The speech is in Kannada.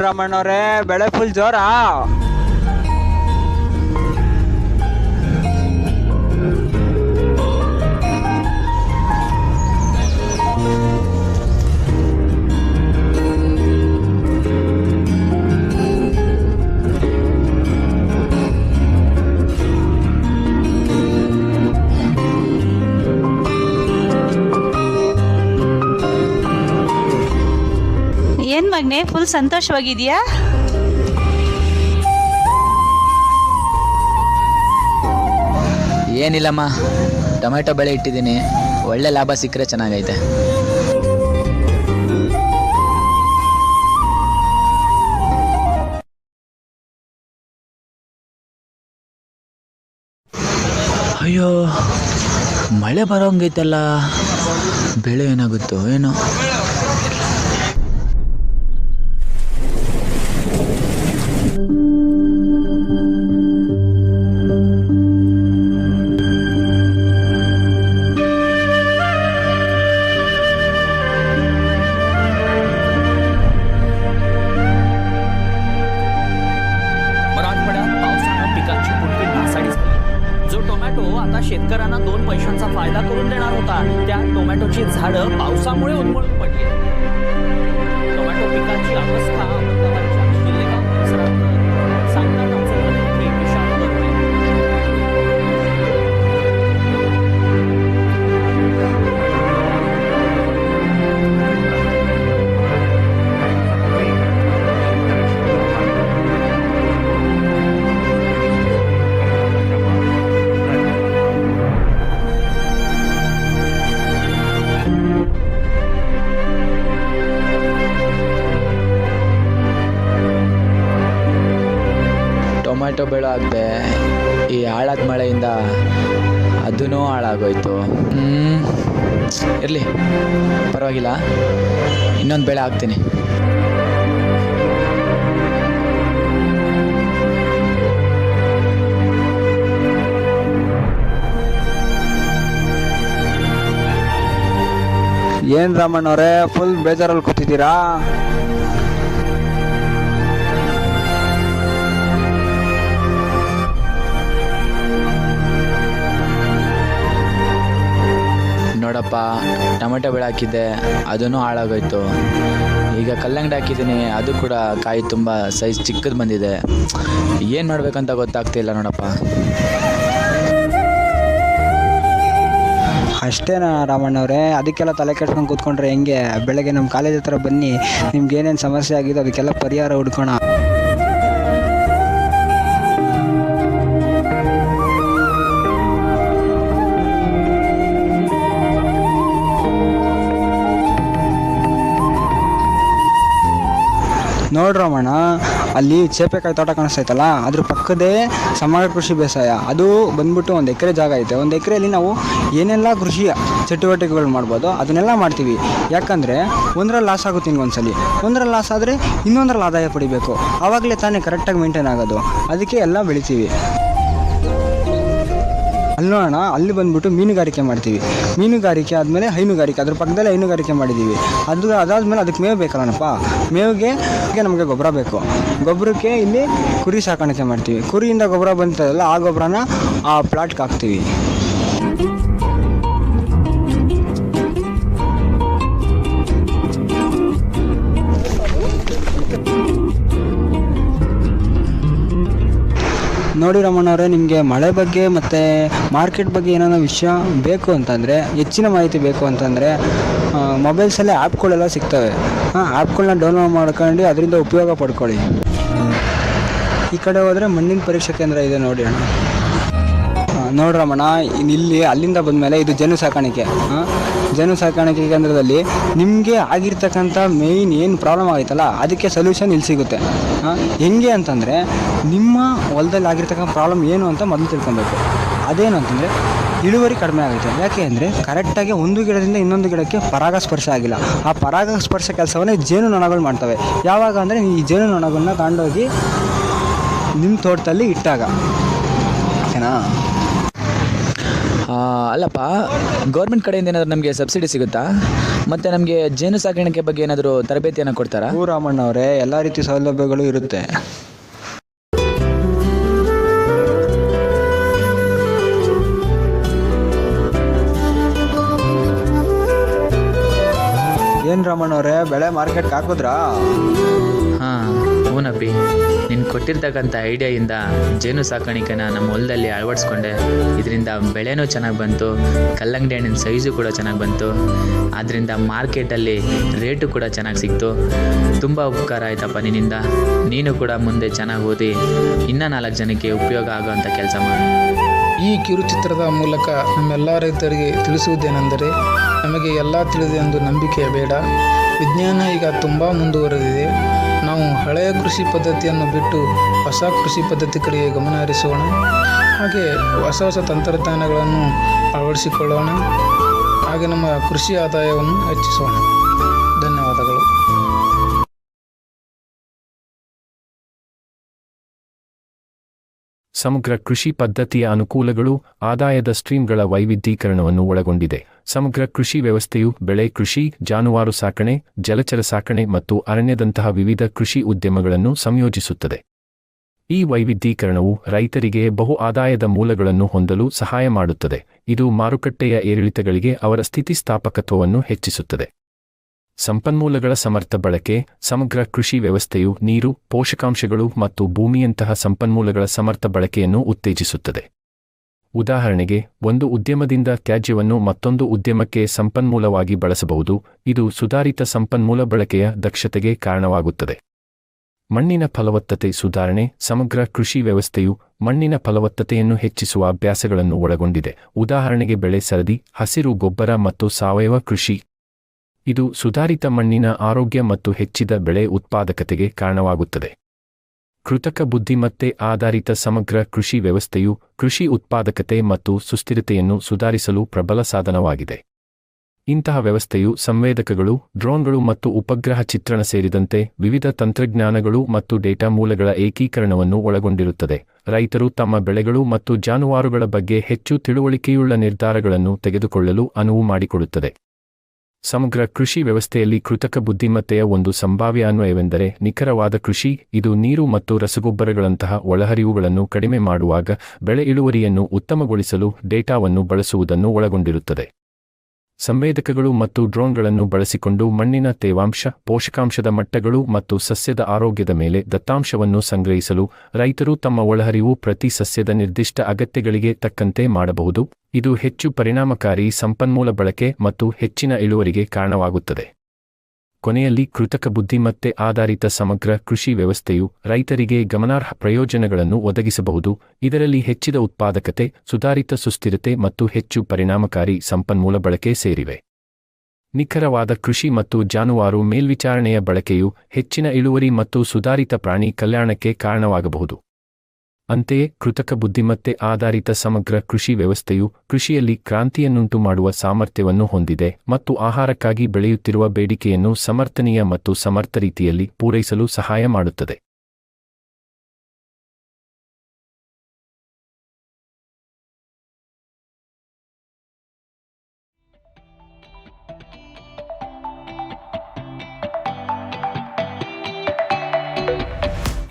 ಏನ್ ರಾಮಣ್ಣವ್ರೆ, ಬೆಳೆ ಫುಲ್ ಜೋರಾ? ಏನ್ ಮಗ್ನೆ ಫುಲ್ ಸಂತೋಷವಾಗಿದೆಯಾ? ಏನಿಲ್ಲಮ್ಮ, ಟೊಮೆಟೊ ಬೆಳೆ ಇಟ್ಟಿದ್ದೀನಿ, ಒಳ್ಳೆ ಲಾಭ ಸಿಕ್ಕರೆ ಚೆನ್ನಾಗೈತೆ. ಅಯ್ಯೋ, ಮಳೆ ಬರೋಂಗೈತಲ್ಲ, ಬೆಳೆ ಏನಾಗುತ್ತೋ ಏನೋ. शेतकऱ्यांना 2 पैशांचा फायदा करून देणार होता, त्या टोमॅटोची झाडं पावसामुळे उन्मळून पडली. टोमॅटो पिकाची अवस्था शिल्लेगाव परिसरात सांगतात आमचे प्रतिनिधी विशाल दर्वे. ಟೊಮೆಟೊ ಬೆಳೆ ಆಗದೆ ಈ ಹಾಳಾದ ಮಳೆಯಿಂದ ಅದೂ ಹಾಳಾಗೋಯ್ತು. ಇರಲಿ, ಪರವಾಗಿಲ್ಲ, ಇನ್ನೊಂದು ಬೆಳೆ ಹಾಕ್ತೀನಿ. ಏನ್ ರಾಮಣ್ಣವ್ರೆ, ಫುಲ್ ಬೇಜಾರಲ್ಲಿ ಕೂತಿದ್ದೀರಾ? ನೋಡಪ್ಪ, ಟೊಮೆಟೊ ಬೆಳೆ ಹಾಕಿದ್ದೆ, ಅದೂ ಹಾಳಾಗೋಯ್ತು. ಈಗ ಕಲ್ಲಂಗಡಿ ಹಾಕಿದ್ದೀನಿ, ಅದು ಕೂಡ ಕಾಯಿ ತುಂಬ ಸೈಜ್ ಚಿಕ್ಕದು ಬಂದಿದೆ. ಏನು ಮಾಡಬೇಕಂತ ಗೊತ್ತಾಗ್ತಿಲ್ಲ ನೋಡಪ್ಪ. ಅಷ್ಟೇನಾ ರಾಮಣ್ಣವ್ರೆ? ಅದಕ್ಕೆಲ್ಲ ತಲೆ ಕೆಡ್ಸ್ಕೊಂಡು ಕೂತ್ಕೊಂಡ್ರೆ ಹೆಂಗೆ? ಬೆಳಗ್ಗೆ ನಮ್ಮ ಕಾಲೇಜ್ ಹತ್ರ ಬನ್ನಿ, ನಿಮ್ಗೆ ಏನೇನು ಸಮಸ್ಯೆ ಆಗಿದೋ ಅದಕ್ಕೆಲ್ಲ ಪರಿಹಾರ ಹುಡ್ಕೋಣ. ನೋಡ್ರಮ್ಮಣ್ಣ, ಅಲ್ಲಿ ಚೇಪೆಕಾಯಿ ತೋಟ ಕಾಣಿಸ್ತೈತಲ್ಲ, ಅದ್ರ ಪಕ್ಕದೇ ಸಮಗ್ರ ಕೃಷಿ ಬೇಸಾಯ. ಅದು ಬಂದ್ಬಿಟ್ಟು 1 ಎಕರೆ ಜಾಗ ಐತೆ. 1 ಎಕರೆಯಲ್ಲಿ ನಾವು ಏನೆಲ್ಲ ಕೃಷಿ ಚಟುವಟಿಕೆಗಳು ಮಾಡ್ಬೋದು ಅದನ್ನೆಲ್ಲ ಮಾಡ್ತೀವಿ. ಯಾಕಂದರೆ ಒಂದರಲ್ಲಿ ಲಾಸ್ ಆಗುತ್ತೆ, ಇನ್ನೊಂದ್ಸಲಿ ಒಂದರಲ್ಲಿ ಲಾಸ್ ಆದರೆ ಇನ್ನೊಂದರಲ್ಲಿ ಆದಾಯ ಪಡಿಬೇಕು. ಆವಾಗಲೇ ತಾನೇ ಕರೆಕ್ಟಾಗಿ ಮೇಂಟೈನ್ ಆಗೋದು. ಅದಕ್ಕೆ ಎಲ್ಲ ಬೆಳಿತೀವಿ. ಅಲ್ಲಿ ನೋಡೋಣ, ಅಲ್ಲಿ ಬಂದ್ಬಿಟ್ಟು ಮೀನುಗಾರಿಕೆ ಮಾಡ್ತೀವಿ. ಮೀನುಗಾರಿಕೆ ಆದಮೇಲೆ ಹೈನುಗಾರಿಕೆ, ಅದ್ರ ಪಕ್ಕದಲ್ಲೇ ಹೈನುಗಾರಿಕೆ ಮಾಡಿದ್ದೀವಿ. ಅದಾದಮೇಲೆ ಅದಕ್ಕೆ ಮೇವು ಬೇಕಲ್ಲನಪ್ಪ, ಮೇವಿಗೆ ನಮಗೆ ಗೊಬ್ಬರ ಬೇಕು. ಗೊಬ್ಬರಕ್ಕೆ ಇಲ್ಲಿ ಕುರಿ ಸಾಕಾಣಿಕೆ ಮಾಡ್ತೀವಿ. ಕುರಿಯಿಂದ ಗೊಬ್ಬರ ಬಂತದಲ್ಲ, ಆ ಗೊಬ್ಬರನ ಆ ಪ್ಲಾಟ್ಗೆ ಹಾಕ್ತೀವಿ. ನೋಡಿ ರಮಣ್ಣವರೇ, ನಿಮಗೆ ಮಳೆ ಬಗ್ಗೆ ಮತ್ತು ಮಾರ್ಕೆಟ್ ಬಗ್ಗೆ ಏನಾರ ವಿಷಯ ಬೇಕು ಅಂತಂದರೆ, ಹೆಚ್ಚಿನ ಮಾಹಿತಿ ಬೇಕು ಅಂತಂದರೆ ಮೊಬೈಲ್ಸಲ್ಲೇ ಆ್ಯಪ್ಗಳೆಲ್ಲ ಸಿಗ್ತವೆ. ಆ್ಯಪ್ಗಳನ್ನ ಡೌನ್ಲೋಡ್ ಮಾಡ್ಕೊಂಡು ಅದರಿಂದ ಉಪಯೋಗ ಪಡ್ಕೊಳ್ಳಿ. ಈ ಕಡೆ ಹೋದರೆ ಮಣ್ಣಿನ ಪರೀಕ್ಷಾ ಕೇಂದ್ರ ಇದೆ ನೋಡಿ ಅಣ್ಣ. ನೋಡ್ರಮ್ಮಣ್ಣ, ಇಲ್ಲಿ ಅಲ್ಲಿಂದ ಬಂದಮೇಲೆ ಇದು ಜೇನು ಸಾಕಾಣಿಕೆ. ಜೇನು ಸಾಕಾಣಿಕೆ ಕೇಂದ್ರದಲ್ಲಿ ನಿಮಗೆ ಆಗಿರ್ತಕ್ಕಂಥ ಮೇಯ್ನ್ ಏನು ಪ್ರಾಬ್ಲಮ್ ಆಗೈತಲ್ಲ, ಅದಕ್ಕೆ ಸೊಲ್ಯೂಷನ್ ಇಲ್ಲಿ ಸಿಗುತ್ತೆ. ಹೆಂಗೆ ಅಂತಂದರೆ, ನಿಮ್ಮ ಹೊಲದಲ್ಲಿ ಆಗಿರ್ತಕ್ಕಂಥ ಪ್ರಾಬ್ಲಮ್ ಏನು ಅಂತ ಮೊದಲು ತಿಳ್ಕೊಬೇಕು. ಅದೇನು ಅಂತಂದರೆ, ಇಳುವರಿ ಕಡಿಮೆ ಆಗುತ್ತೆ. ಯಾಕೆ ಅಂದರೆ ಕರೆಕ್ಟಾಗಿ ಒಂದು ಗಿಡದಿಂದ ಇನ್ನೊಂದು ಗಿಡಕ್ಕೆ ಪರಾಗಸ್ಪರ್ಶ ಆಗಿಲ್ಲ. ಆ ಪರಾಗಸ್ಪರ್ಶ ಕೆಲಸವನ್ನೇ ಜೇನುನೊಣಗಳು ಮಾಡ್ತವೆ. ಯಾವಾಗ ಅಂದರೆ, ಈ ಜೇನುನೊಣಗಳನ್ನ ತಗೊಂಡೋಗಿ ನಿಮ್ಮ ತೋಟದಲ್ಲಿ ಇಟ್ಟಾಗ, ಓಕೆನಾ? ಅಲ್ಲಪ್ಪ, ಗೌರ್ಮೆಂಟ್ ಕಡೆಯಿಂದ ಏನಾದರೂ ನಮಗೆ ಸಬ್ಸಿಡಿ ಸಿಗುತ್ತಾ? ಮತ್ತು ನಮಗೆ ಜೇನು ಸಾಕಾಣಿಕೆ ಬಗ್ಗೆ ಏನಾದರೂ ತರಬೇತಿಯನ್ನು ಕೊಡ್ತಾರಾ? ರಾಮಣ್ಣ ಅವರೇ, ಎಲ್ಲ ರೀತಿ ಸೌಲಭ್ಯಗಳು ಇರುತ್ತೆ. ಏನು ರಾಮಣ್ಣ ಅವರೇ, ಬೆಳೆ ಮಾರ್ಕೆಟ್ಗೆ ಹಾಕಿದ್ರಾ? ಹಾಂ, ಹೂನಪ್ಪಿ. ನೀನು ಕೊಟ್ಟಿರ್ತಕ್ಕಂಥ ಐಡಿಯಾಯಿಂದ ಜೇನು ಸಾಕಾಣಿಕೆನ ನಮ್ಮ ಹೊಲದಲ್ಲಿ ಅಳವಡಿಸ್ಕೊಂಡೆ. ಇದರಿಂದ ಬೆಳೆನೂ ಚೆನ್ನಾಗಿ ಬಂತು, ಕಲ್ಲಂಗಡಿ ಹಣ್ಣಿನ ಸೈಜು ಕೂಡ ಚೆನ್ನಾಗಿ ಬಂತು. ಆದ್ದರಿಂದ ಮಾರ್ಕೆಟಲ್ಲಿ ರೇಟು ಕೂಡ ಚೆನ್ನಾಗಿ ಸಿಕ್ತು. ತುಂಬ ಉಪಕಾರ ಆಯ್ತಪ್ಪ ನಿನ್ನಿಂದ. ನೀನು ಕೂಡ ಮುಂದೆ ಚೆನ್ನಾಗಿ ಓದಿ ಇನ್ನೂ 4 ಜನಕ್ಕೆ ಉಪಯೋಗ ಆಗೋವಂಥ ಕೆಲಸ ಮಾಡು. ಈ ಕಿರುಚಿತ್ರದ ಮೂಲಕ ನಮ್ಮೆಲ್ಲ ರೈತರಿಗೆ ತಿಳಿಸುವುದೇನೆಂದರೆ, ನಮಗೆ ಎಲ್ಲ ತಿಳಿದಿದೆ ಎಂದು ನಂಬಿಕೆ ಬೇಡ. ವಿಜ್ಞಾನ ಈಗ ತುಂಬ ಮುಂದುವರೆದಿದೆ. ನಾವು ಹಳೆಯ ಕೃಷಿ ಪದ್ಧತಿಯನ್ನು ಬಿಟ್ಟು ಹೊಸ ಕೃಷಿ ಪದ್ಧತಿ ಕಡೆಗೆ ಗಮನ ಹರಿಸೋಣ. ಹಾಗೆ ಹೊಸ ತಂತ್ರಜ್ಞಾನಗಳನ್ನು ಅಳವಡಿಸಿಕೊಳ್ಳೋಣ. ಹಾಗೆ ನಮ್ಮ ಕೃಷಿ ಆದಾಯವನ್ನು ಹೆಚ್ಚಿಸೋಣ. ಧನ್ಯವಾದಗಳು. ಸಮಗ್ರ ಕೃಷಿ ಪದ್ಧತಿಯ ಅನುಕೂಲಗಳು ಆದಾಯದ ಸ್ಟ್ರೀಮ್ಗಳ ವೈವಿಧ್ಯೀಕರಣವನ್ನು ಒಳಗೊಂಡಿದೆ. ಸಮಗ್ರ ಕೃಷಿ ವ್ಯವಸ್ಥೆಯು ಬೆಳೆ ಕೃಷಿ, ಜಾನುವಾರು ಸಾಕಣೆ, ಜಲಚರ ಸಾಕಣೆ ಮತ್ತು ಅರಣ್ಯದಂತಹ ವಿವಿಧ ಕೃಷಿ ಉದ್ಯಮಗಳನ್ನು ಸಂಯೋಜಿಸುತ್ತದೆ. ಈ ವೈವಿಧ್ಯೀಕರಣವು ರೈತರಿಗೆ ಬಹು ಆದಾಯದ ಮೂಲಗಳನ್ನು ಹೊಂದಲು ಸಹಾಯ ಮಾಡುತ್ತದೆ. ಇದು ಮಾರುಕಟ್ಟೆಯ ಏರಿಳಿತಗಳಿಗೆ ಅವರ ಸ್ಥಿತಿಸ್ಥಾಪಕತ್ವವನ್ನು ಹೆಚ್ಚಿಸುತ್ತದೆ. ಸಂಪನ್ಮೂಲಗಳ ಸಮರ್ಥ ಬಳಕೆ. ಸಮಗ್ರ ಕೃಷಿ ವ್ಯವಸ್ಥೆಯು ನೀರು, ಪೋಷಕಾಂಶಗಳು ಮತ್ತು ಭೂಮಿಯಂತಹ ಸಂಪನ್ಮೂಲಗಳ ಸಮರ್ಥ ಬಳಕೆಯನ್ನು ಉತ್ತೇಜಿಸುತ್ತದೆ. ಉದಾಹರಣೆಗೆ, ಒಂದು ಉದ್ಯಮದಿಂದ ತ್ಯಾಜ್ಯವನ್ನು ಮತ್ತೊಂದು ಉದ್ಯಮಕ್ಕೆ ಸಂಪನ್ಮೂಲವಾಗಿ ಬಳಸಬಹುದು. ಇದು ಸುಧಾರಿತ ಸಂಪನ್ಮೂಲ ಬಳಕೆಯ ದಕ್ಷತೆಗೆ ಕಾರಣವಾಗುತ್ತದೆ. ಮಣ್ಣಿನ ಫಲವತ್ತತೆ ಸುಧಾರಣೆ. ಸಮಗ್ರ ಕೃಷಿ ವ್ಯವಸ್ಥೆಯು ಮಣ್ಣಿನ ಫಲವತ್ತತೆಯನ್ನು ಹೆಚ್ಚಿಸುವ ಅಭ್ಯಾಸಗಳನ್ನು ಒಳಗೊಂಡಿದೆ. ಉದಾಹರಣೆಗೆ ಬೆಳೆ ಸರದಿ, ಹಸಿರು ಗೊಬ್ಬರ ಮತ್ತು ಸಾವಯವ ಕೃಷಿ. ಇದು ಸುಧಾರಿತ ಮಣ್ಣಿನ ಆರೋಗ್ಯ ಮತ್ತು ಹೆಚ್ಚಿದ ಬೆಳೆ ಉತ್ಪಾದಕತೆಗೆ ಕಾರಣವಾಗುತ್ತದೆ. ಕೃತಕ ಬುದ್ಧಿಮತ್ತೆ ಆಧಾರಿತ ಸಮಗ್ರ ಕೃಷಿ ವ್ಯವಸ್ಥೆಯು ಕೃಷಿ ಉತ್ಪಾದಕತೆ ಮತ್ತು ಸುಸ್ಥಿರತೆಯನ್ನು ಸುಧಾರಿಸಲು ಪ್ರಬಲ ಸಾಧನವಾಗಿದೆ. ಇಂತಹ ವ್ಯವಸ್ಥೆಯು ಸಂವೇದಕಗಳು, ಡ್ರೋನ್ಗಳು ಮತ್ತು ಉಪಗ್ರಹ ಚಿತ್ರಣ ಸೇರಿದಂತೆ ವಿವಿಧ ತಂತ್ರಜ್ಞಾನಗಳು ಮತ್ತು ಡೇಟಾ ಮೂಲಗಳ ಏಕೀಕರಣವನ್ನು ಒಳಗೊಂಡಿರುತ್ತದೆ. ರೈತರು ತಮ್ಮ ಬೆಳೆಗಳು ಮತ್ತು ಜಾನುವಾರುಗಳ ಬಗ್ಗೆ ಹೆಚ್ಚು ತಿಳುವಳಿಕೆಯುಳ್ಳ ನಿರ್ಧಾರಗಳನ್ನು ತೆಗೆದುಕೊಳ್ಳಲು ಅನುವು ಮಾಡಿಕೊಡುತ್ತದೆ. ಸಮಗ್ರ ಕೃಷಿ ವ್ಯವಸ್ಥೆಯಲ್ಲಿ ಕೃತಕ ಬುದ್ಧಿಮತ್ತೆಯ ಒಂದು ಸಂಭಾವ್ಯ ಅನ್ವಯವೆಂದರೆ ನಿಖರವಾದ ಕೃಷಿ. ಇದು ನೀರು ಮತ್ತು ರಸಗೊಬ್ಬರಗಳಂತಹ ಒಳಹರಿವುಗಳನ್ನು ಕಡಿಮೆ ಮಾಡುವಾಗ ಬೆಳೆ ಇಳುವರಿಯನ್ನು ಉತ್ತಮಗೊಳಿಸಲು ಡೇಟಾವನ್ನು ಬಳಸುವುದನ್ನು ಒಳಗೊಂಡಿರುತ್ತದೆ. ಸಂವೇದಕಗಳು ಮತ್ತು ಡ್ರೋನ್ಗಳನ್ನು ಬಳಸಿಕೊಂಡು ಮಣ್ಣಿನ ತೇವಾಂಶ, ಪೋಷಕಾಂಶದ ಮಟ್ಟಗಳು ಮತ್ತು ಸಸ್ಯದ ಆರೋಗ್ಯದ ಮೇಲೆ ದತ್ತಾಂಶವನ್ನು ಸಂಗ್ರಹಿಸಲು ರೈತರು ತಮ್ಮ ಒಳಹರಿವು ಪ್ರತಿ ಸಸ್ಯದ ನಿರ್ದಿಷ್ಟ ಅಗತ್ಯಗಳಿಗೆ ತಕ್ಕಂತೆ ಮಾಡಬಹುದು. ಇದು ಹೆಚ್ಚು ಪರಿಣಾಮಕಾರಿ ಸಂಪನ್ಮೂಲ ಬಳಕೆ ಮತ್ತು ಹೆಚ್ಚಿನ ಇಳುವರಿಗೆ ಕಾರಣವಾಗುತ್ತದೆ. ಕೊನೆಯಲ್ಲಿ, ಕೃತಕ ಬುದ್ಧಿಮತ್ತೆ ಆಧಾರಿತ ಸಮಗ್ರ ಕೃಷಿ ವ್ಯವಸ್ಥೆಯು ರೈತರಿಗೆ ಗಮನಾರ್ಹ ಪ್ರಯೋಜನಗಳನ್ನು ಒದಗಿಸಬಹುದು. ಇದರಲ್ಲಿ ಹೆಚ್ಚಿದ ಉತ್ಪಾದಕತೆ, ಸುಧಾರಿತ ಸುಸ್ಥಿರತೆ ಮತ್ತು ಹೆಚ್ಚು ಪರಿಣಾಮಕಾರಿ ಸಂಪನ್ಮೂಲ ಬಳಕೆ ಸೇರಿವೆ. ನಿಖರವಾದ ಕೃಷಿ ಮತ್ತು ಜಾನುವಾರು ಮೇಲ್ವಿಚಾರಣೆಯ ಬಳಕೆಯು ಹೆಚ್ಚಿನ ಇಳುವರಿ ಮತ್ತು ಸುಧಾರಿತ ಪ್ರಾಣಿ ಕಲ್ಯಾಣಕ್ಕೆ ಕಾರಣವಾಗಬಹುದು. ಅಂತೆಯೇ, ಕೃತಕ ಬುದ್ಧಿಮತ್ತೆ ಆಧಾರಿತ ಸಮಗ್ರ ಕೃಷಿ ವ್ಯವಸ್ಥೆಯು ಕೃಷಿಯಲ್ಲಿ ಕ್ರಾಂತಿಯನ್ನುಂಟು ಮಾಡುವ ಸಾಮರ್ಥ್ಯವನ್ನು ಹೊಂದಿದೆ ಮತ್ತು ಆಹಾರಕ್ಕಾಗಿ ಬೆಳೆಯುತ್ತಿರುವ ಬೇಡಿಕೆಯನ್ನು ಸಮರ್ಥನೀಯ ಮತ್ತು ಸಮರ್ಥ ರೀತಿಯಲ್ಲಿ ಪೂರೈಸಲು ಸಹಾಯ ಮಾಡುತ್ತದೆ.